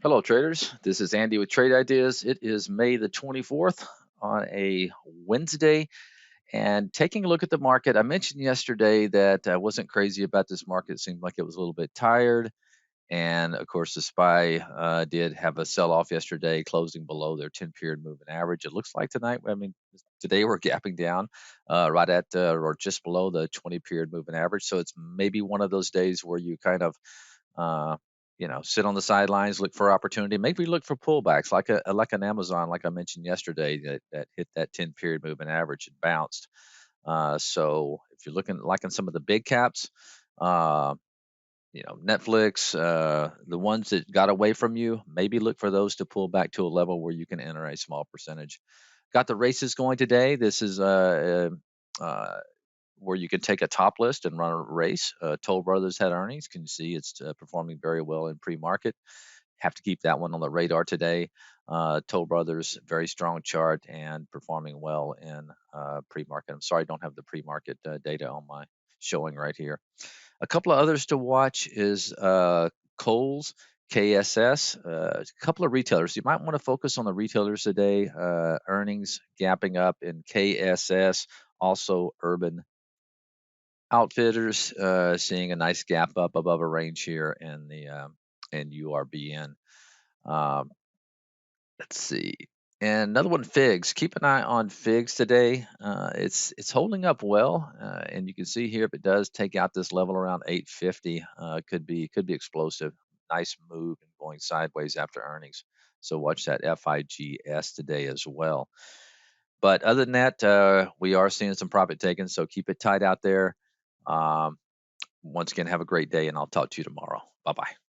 Hello, traders. This is Andy with Trade Ideas. It is May the 24th on a Wednesday. And taking a look at the market, I mentioned yesterday that I wasn't crazy about this market. It seemed like it was a little bit tired. And of course, the SPY did have a sell off yesterday, closing below their 10-period moving average. It looks like tonight, today we're gapping down right at or just below the 20-period moving average. So it's maybe one of those days where you kind of uh, sit on the sidelines, look for opportunity, maybe look for pullbacks like an Amazon, like I mentioned yesterday, that hit that 10-period moving average and bounced. So if you're looking like in some of the big caps, uh, Netflix, the ones that got away from you, maybe look for those to pull back to a level where you can enter a small percentage. Got the races going today. This is where you can take a top list and run a race. Toll Brothers had earnings. Can you see it's performing very well in pre-market? Have to keep that one on the radar today. Toll Brothers, very strong chart and performing well in pre-market. I'm sorry, I don't have the pre-market data on my showing right here. A couple of others to watch is Kohl's, KSS, a couple of retailers. You might want to focus on the retailers today. Earnings gapping up in KSS, also Urban Outfitters seeing a nice gap up above a range here in URBN. Um, let's see. And another one, Figs. Keep an eye on Figs today. It's holding up well, and you can see here if it does take out this level around 850, could be explosive. Nice move and going sideways after earnings. So watch that FIGS today as well. But other than that, we are seeing some profit taken, so keep it tight out there. Um, Once again, have a great day, and I'll talk to you tomorrow. Bye bye.